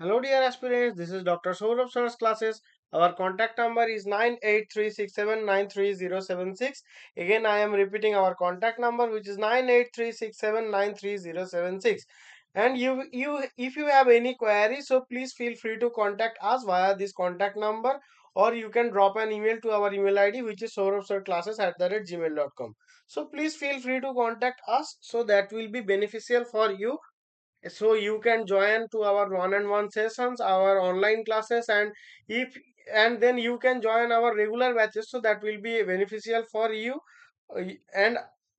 Hello dear aspirants, this is Dr. Sourav Sir's classes. Our contact number is 9836793076. Again, I am repeating our contact number, which is 9836793076. And if you have any query, so please feel free to contact us via this contact number, or you can drop an email to our email ID, which is souravsirclasses@gmail.com. So please feel free to contact us, so that will be beneficial for you, so you can join to our one-on-one sessions, our online classes, if and then you can join our regular batches, so that will be beneficial for you. And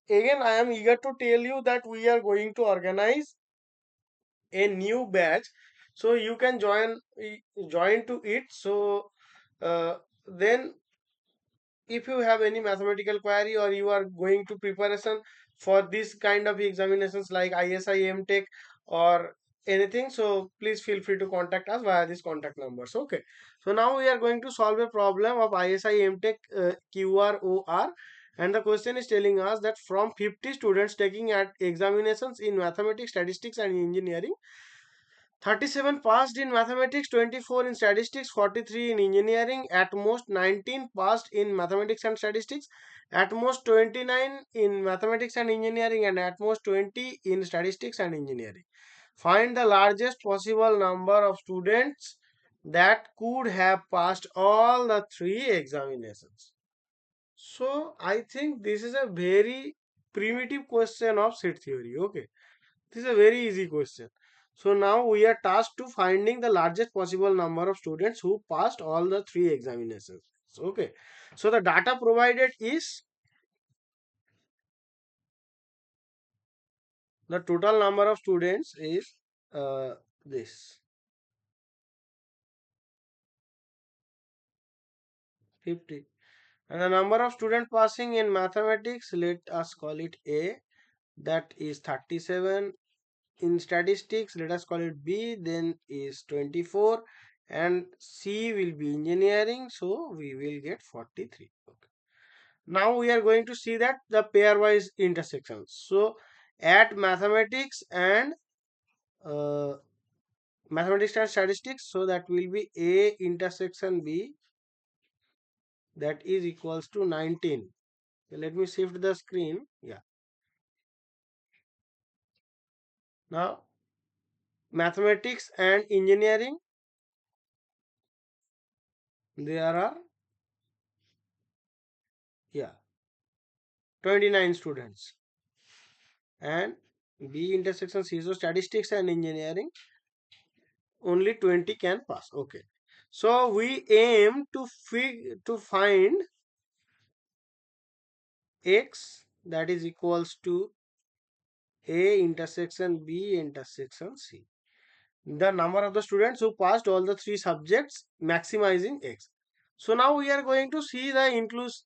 again, I am eager to tell you that we are going to organize a new batch, so you can join to it. So then if you have any mathematical query, or you are going to preparation for this kind of examinations like ISI MTech or anything, so please feel free to contact us via these contact numbers. Okay, so now we are going to solve a problem of ISI MTech QROR, and the question is telling us that from 50 students taking at examinations in mathematics, statistics and engineering, 37 passed in mathematics, 24 in statistics, 43 in engineering, at most 19 passed in mathematics and statistics, at most 29 in mathematics and engineering, and at most 20 in statistics and engineering. Find the largest possible number of students that could have passed all the three examinations. So I think this is a very primitive question of set theory. Okay, this is a very easy question. So now we are tasked to finding the largest possible number of students who passed all the three examinations. Okay. So the data provided is the total number of students is this 50. And the number of students passing in mathematics, let us call it A, that is 37. In statistics, let us call it B, then is 24, and C will be engineering, so we will get 43. Okay. Now we are going to see that the pairwise intersections. So at uh, mathematics and statistics, so that will be A intersection B, that is equals to 19. Let me shift the screen. Yeah. Now mathematics and engineering, there are, yeah, 29 students, and B intersection C, so statistics and engineering, only 20 can pass. Okay, so we aim to find X, that is equals to A intersection B intersection C, the number of the students who passed all the three subjects, maximizing X. So now we are going to see the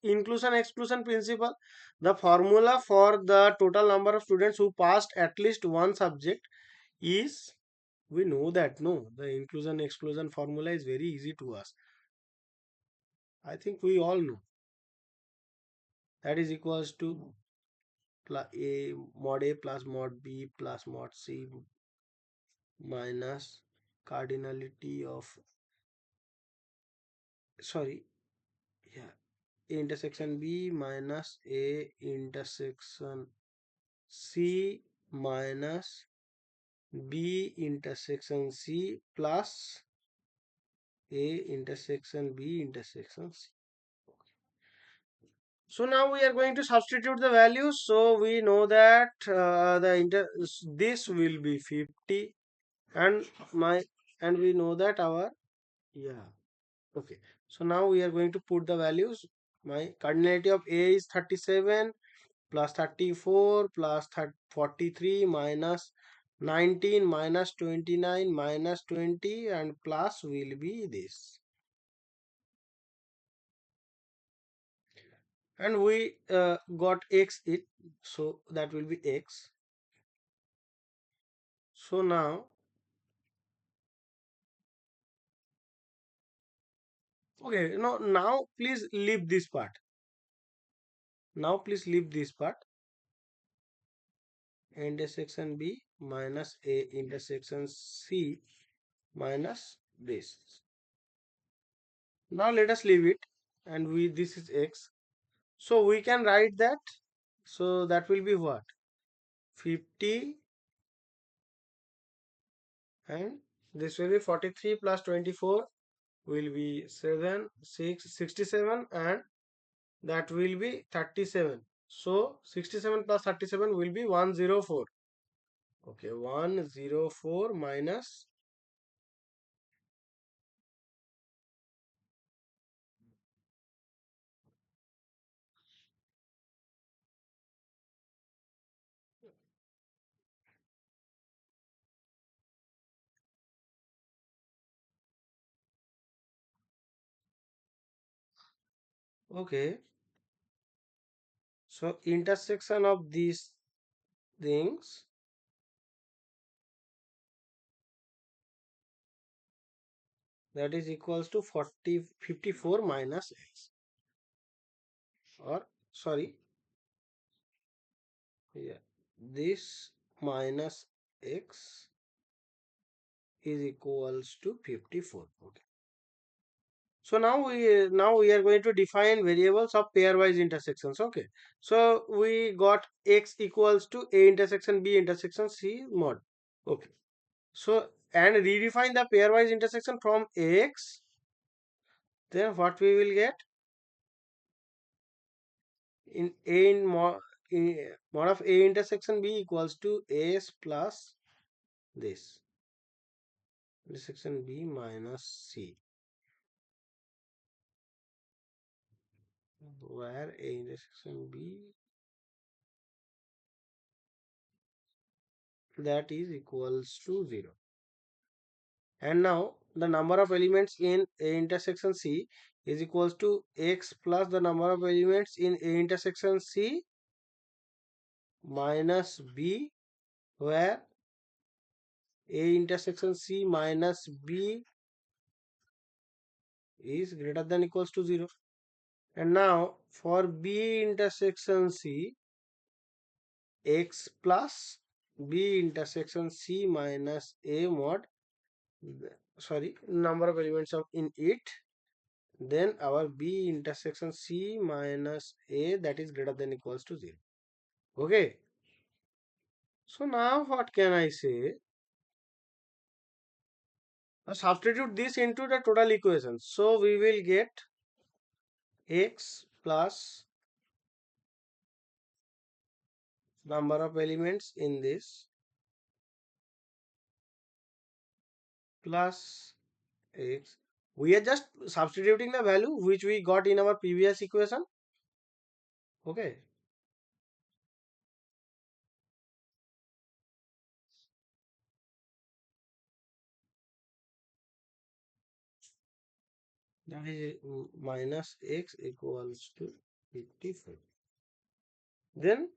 inclusion exclusion principle. The formula for the total number of students who passed at least one subject is, we know that, no, the inclusion exclusion formula is very easy to us. I think we all know, that is equals to A mod A plus mod B plus mod C minus cardinality of, sorry, yeah, A intersection B minus A intersection C minus B intersection C plus A intersection B intersection C. So now we are going to substitute the values. So we know that this will be 50, and we know that our, yeah, okay. So now we are going to put the values. My cardinality of A is 37 plus 34 plus 43 minus 19 minus 29 minus 20, and plus will be this. And we got X it, so that will be X. So now, okay, now please leave this part. Now please leave this part. Intersection B minus A intersection C minus this. Now let us leave it, and we this is x. So we can write that. So that will be what? 50, and this will be 43 plus 24 will be 7, 6, 67, and that will be 37. So 67 plus 37 will be 104. Okay, 104 minus. Okay, so intersection of these things, that is equals to 54 minus x, or sorry, yeah, this minus x is equals to 54. Okay. So now we are going to define variables of pairwise intersections. Okay. So we got x equals to a intersection b intersection c mod. Okay. So and redefine the pairwise intersection from x. Then what we will get in a mod of a intersection b equals to s plus this intersection b minus c, where a intersection b, that is equals to 0. And now the number of elements in a intersection c is equals to x plus the number of elements in a intersection c minus b, where a intersection c minus b is greater than equals to 0. And now for b intersection c, x plus b intersection c minus a mod, sorry, number of elements of in it, then our b intersection c minus a, that is greater than equals to 0. Okay, so now what can I say? Substitute this into the total equation. So we will get x plus number of elements in this plus x. We are just substituting the value which we got in our previous equation. Okay. That is minus x equals to 54. Then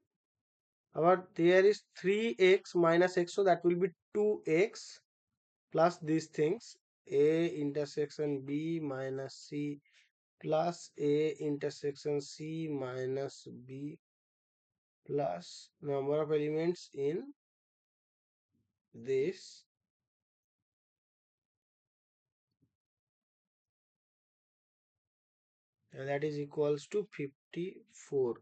our there is 3x minus x, so that will be 2x plus these things, a intersection b minus c plus a intersection c minus b plus number of elements in this, and that is equals to 54.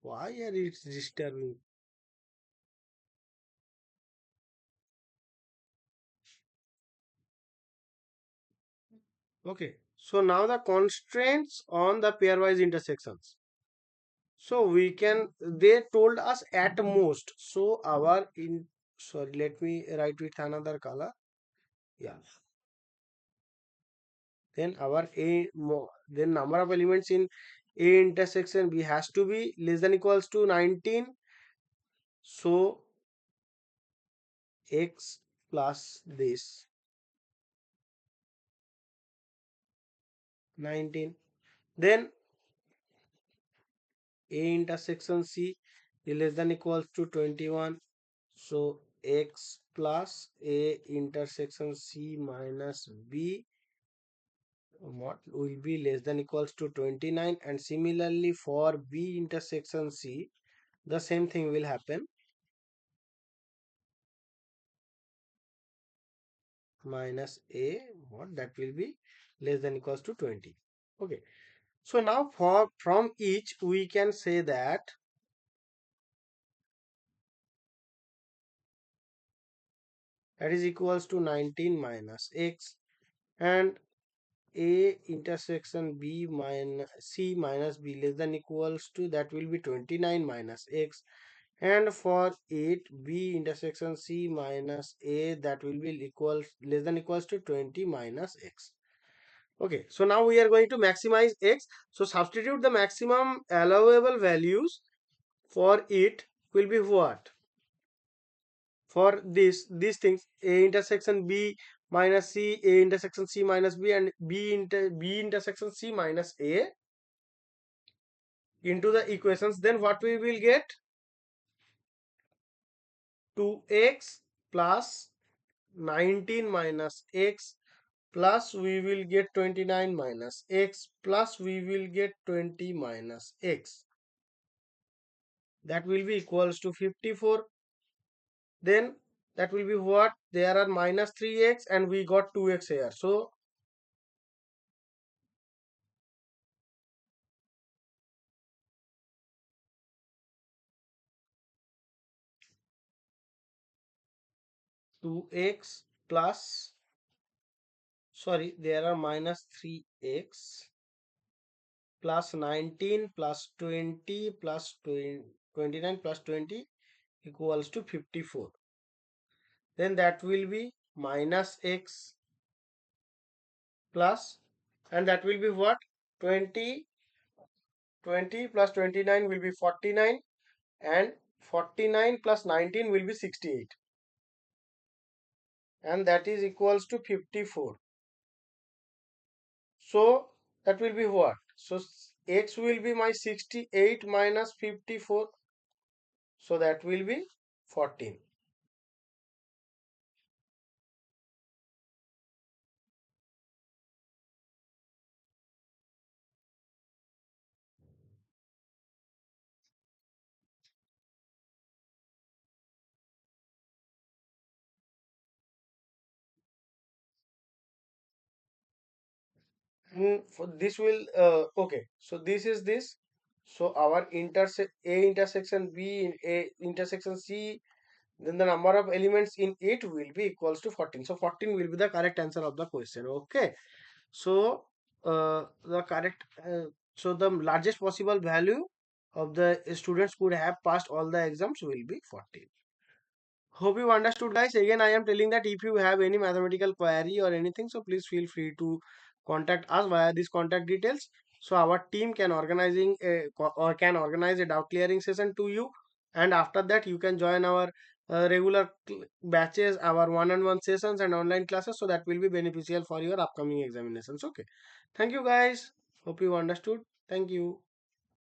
Why are it disturbing? Okay, so now the constraints on the pairwise intersections. So we can, they told us at most. So our in, sorry, let me write with another color. Yeah. Then our then number of elements in a intersection b has to be less than equals to 19. So x plus this 19. Then a intersection c is less than equals to 21. So x plus a intersection c minus b, what will be less than equals to 29. And similarly for b intersection c, the same thing will happen. minus a, what that will be less than equals to 20. Okay, so now for from each we can say that that is equals to 19 minus x, and a intersection b minus c minus b less than equals to, that will be 29 minus x, and for 8 b intersection c minus a, that will be equals less than equals to 20 minus x. Okay, so now we are going to maximize x. So substitute the maximum allowable values for it will be what? For these things, a intersection b minus c, a intersection c minus b, and b intersection c minus a into the equations, then what we will get? 2x plus 19 minus x, plus we will get 29 minus x, plus we will get 20 minus x, that will be equals to 54. Then that will be what? There are minus 3x and we got 2x here, so 2x plus, sorry, there are minus 3x plus 19 plus 20 plus 20, 29 plus 20 equals to 54. Then that will be minus x plus, and that will be what? 20, 20 plus 29 will be 49, and 49 plus 19 will be 68, and that is equals to 54. So that will be what? So x will be my 68 minus 54, so that will be 14. And for this will okay, so this is this. So our a intersection b, a intersection c, then the number of elements in it will be equals to 14. So 14 will be the correct answer of the question. Okay, so the correct so the largest possible value of the students could have passed all the exams will be 14. Hope you understood, guys. Again, I am telling that if you have any mathematical query or anything, so please feel free to contact us via these contact details. So our team can can organize a doubt clearing session to you, and after that you can join our regular batches, our one-on-one sessions and online classes. So that will be beneficial for your upcoming examinations. Okay. Thank you, guys. Hope you understood. Thank you.